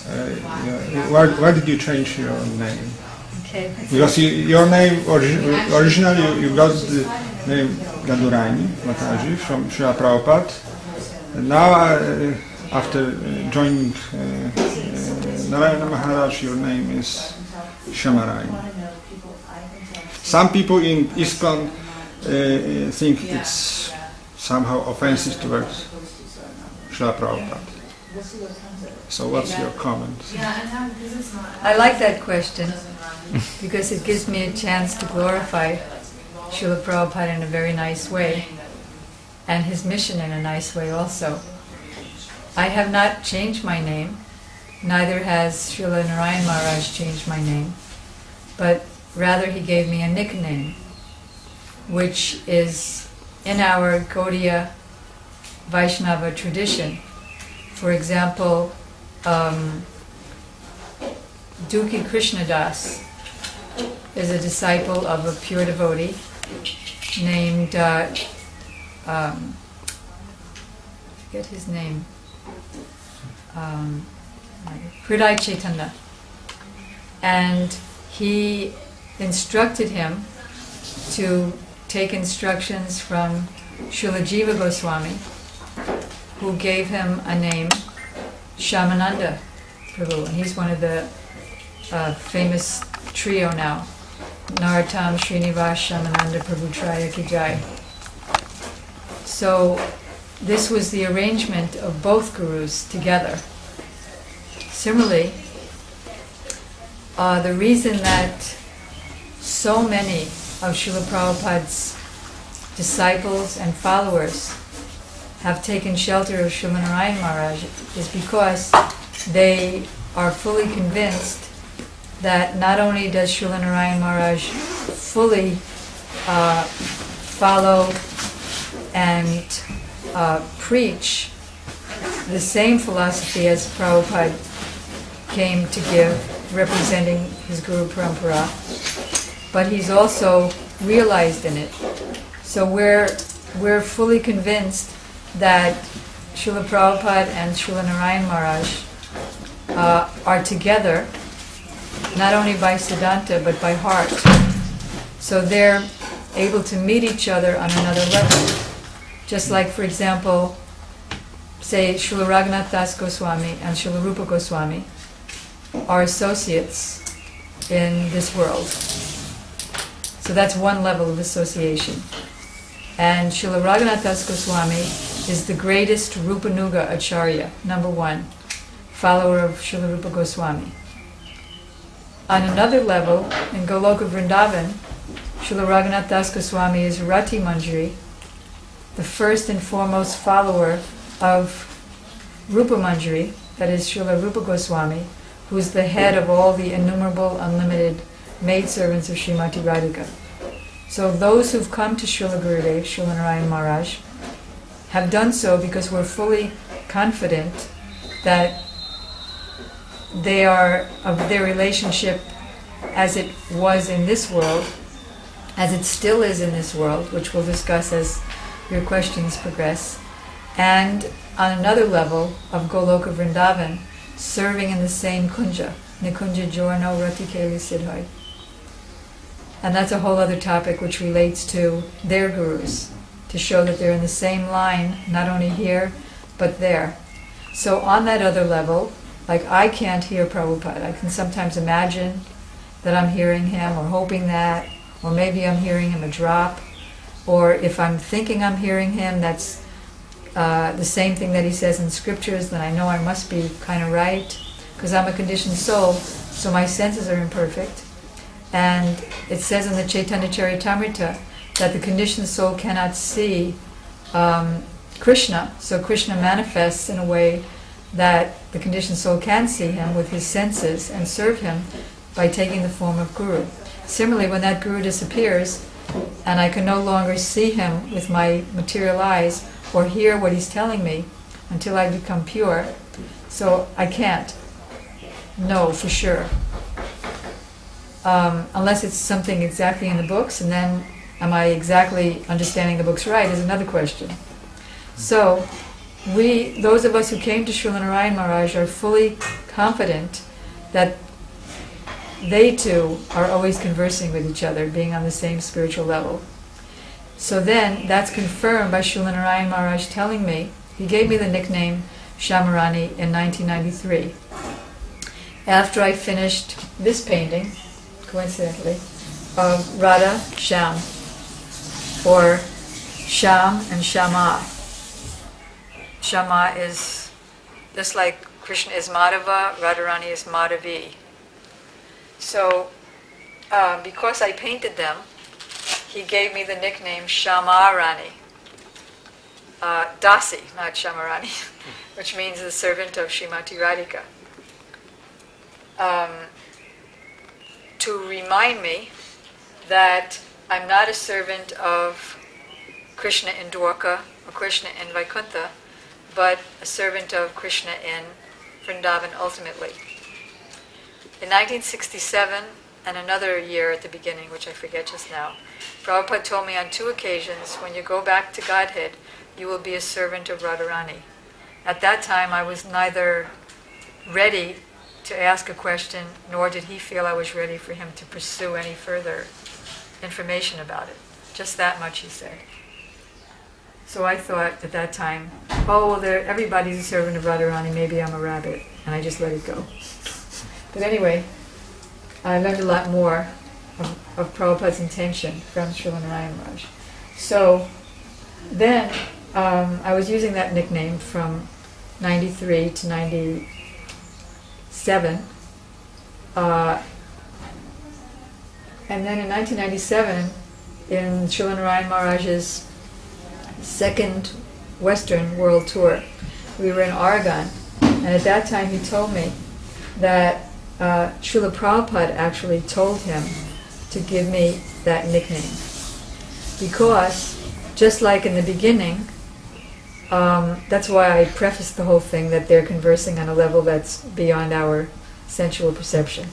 why did you change your name? Okay. Because your name, originally you got the name Jadurani Mataji from Śrila Prabhupada. Now, after joining Narayanem Maharadżem, your name is Syamarani. Some people in ISCKON think it's somehow offensive towards Śrila Prabhupada. So what's your comment? I like that question because it gives me a chance to glorify Śrila Prabhupada in a very nice way and his mission in a nice way also. I have not changed my name, neither has Śrila Narayanem Maharadžem changed my name, but rather he gave me a nickname, which is in our Gaudiya Vaishnava tradition. For example, Dukhi Krishnadas is a disciple of a pure devotee named, forget his name, Hriday Chaitanya. And he instructed him to take instructions from Srila Jiva Goswami, who gave him a name, Shyamananda Prabhu, and he's one of the famous trio now, Narottam Srinivas Shyamananda Prabhu Traya Ki Jai. So this was the arrangement of both gurus together. Similarly, the reason that so many of Śrila Prabhupada's disciples and followers have taken shelter of Śrila Narayanem Maharadžem is because they are fully convinced that not only does Śrila Narayanem Maharadžem fully follow and preach the same philosophy as Prabhupada came to give, representing his Guru Parampara, but he's also realized in it. So we're fully convinced that Śrila Prabhupada and Śrila Narayanem Maharadžem are together, not only by Siddhanta but by heart. So they're able to meet each other on another level. Just like, for example, say Srila Raghunath Das Goswami and Srila Rupa Goswami are associates in this world. So that's one level of association. And Srila Raghunath Das Goswami is the greatest Rupanuga Acharya, number one, follower of Srila Rupa Goswami. On another level, in Goloka Vrindavan, Srila Raghunath Das Goswami is Rati Manjari, the first and foremost follower of Rupa Manjari, that is Srila Rupa Goswami, who is the head of all the innumerable, unlimited maidservants of Srimati Radhika. So those who've come to Srila Gurudev, Srila Narayanem Maharadžem, have done so because we're fully confident that they are of their relationship as it was in this world, as it still is in this world, which we'll discuss as your questions progress, and on another level of Goloka Vrindavan, serving in the same kunja, Nikunja Jorno Ratikeli Siddhai. And that's a whole other topic which relates to their gurus, to show that they're in the same line, not only here, but there. So on that other level, like I can't hear Prabhupada, I can sometimes imagine that I'm hearing him, or hoping that, or maybe I'm hearing him a drop, or if I'm thinking I'm hearing him, that's the same thing that he says in scriptures, then I know I must be kind of right, because I'm a conditioned soul, so my senses are imperfect. And it says in the Chaitanya Charitamrita that the conditioned soul cannot see Krishna, so Krishna manifests in a way that the conditioned soul can see him with his senses and serve him by taking the form of Guru. Similarly, when that Guru disappears, and I can no longer see him with my material eyes, or hear what he's telling me until I become pure, so I can't know for sure. Unless it's something exactly in the books, and then am I exactly understanding the books right is another question. So, those of us who came to Śrila Narayanem Maharaj are fully confident that they too are always conversing with each other, being on the same spiritual level. So then, that's confirmed by Śrila Narayanem Maharaj telling me, he gave me the nickname Syamarani in 1993. After I finished this painting, coincidentally, of Radha Shyam, or Shyam and Shama. Shama is just like Krishna is Madhava, Radharani is Madhavi. So, because I painted them, he gave me the nickname Syamarani. Dasi, not Syamarani, which means the servant of Srimati Radhika. To remind me that I'm not a servant of Krishna in Dwarka or Krishna in Vaikuntha, but a servant of Krishna in Vrindavan ultimately. In 1967, and another year at the beginning, which I forget just now, Prabhupada told me on 2 occasions, when you go back to Godhead, you will be a servant of Radharani. At that time, I was neither ready to ask a question, nor did he feel I was ready for him to pursue any further information about it. Just that much, he said. So I thought at that time, oh, well, everybody's a servant of Radharani, maybe I'm a rabbit, and I just let it go. But anyway, I learned a lot more of Prabhupada's intention from Śrila Narayanem Maharaj. So then I was using that nickname from 93 to 97. And then in 1997, in Śrila Narayanem Maharaj's second Western World Tour, we were in Oregon, and at that time he told me that Śrila Prabhupada actually told him to give me that nickname. Because, just like in the beginning, that's why I prefaced the whole thing that they're conversing on a level that's beyond our sensual perception.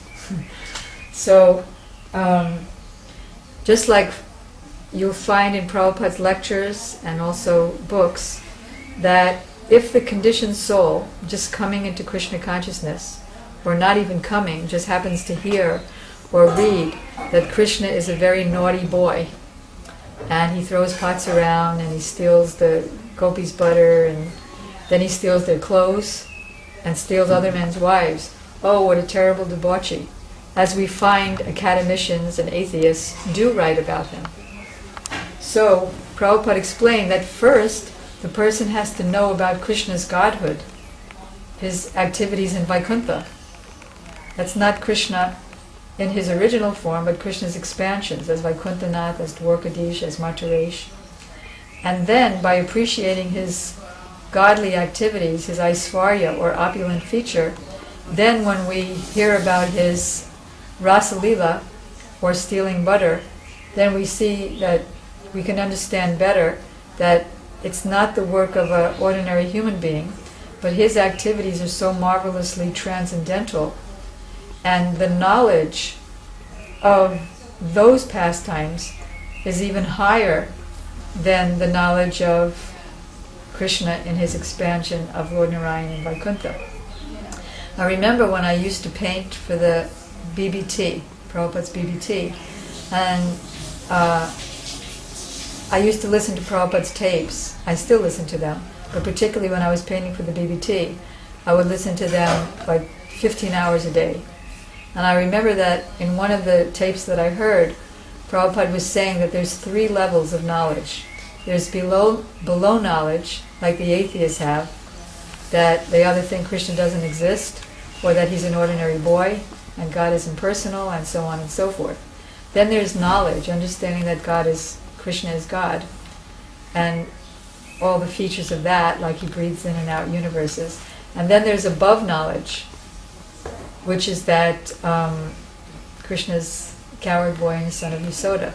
So, just like you'll find in Prabhupada's lectures and also books, that if the conditioned soul, just coming into Krishna consciousness, or not even coming, just happens to hear or read that Krishna is a very naughty boy, and he throws pots around, and he steals the gopis' butter, and then he steals their clothes, and steals other men's wives. Oh, what a terrible debauchee. As we find academicians and atheists do write about him. So, Prabhupada explained that first, the person has to know about Krishna's godhood, his activities in Vaikuntha. That's not Krishna in his original form, but Krishna's expansions, as Vaikuntanath, as Dwarkadish, as Matharesh. And then, by appreciating his godly activities, his Aishwarya, or opulent feature, then when we hear about his Rasalila, or stealing butter, then we see that we can understand better that it's not the work of an ordinary human being, but his activities are so marvelously transcendental, and the knowledge of those pastimes is even higher than the knowledge of Krishna in his expansion of Lord Narayan in Vaikuntha. I remember when I used to paint for the BBT, Prabhupada's BBT, and I used to listen to Prabhupada's tapes. I still listen to them, but particularly when I was painting for the BBT, I would listen to them like 15 hours a day. And I remember that in one of the tapes that I heard, Prabhupada was saying that there's 3 levels of knowledge. There's below knowledge, like the atheists have, that they either think Krishna doesn't exist, or that he's an ordinary boy, and God is impersonal, and so on and so forth. Then there's knowledge, understanding that Krishna is God, and all the features of that, like he breathes in and out universes. And then there's above knowledge, which is that Krishna's coward boy and the son of Yasoda.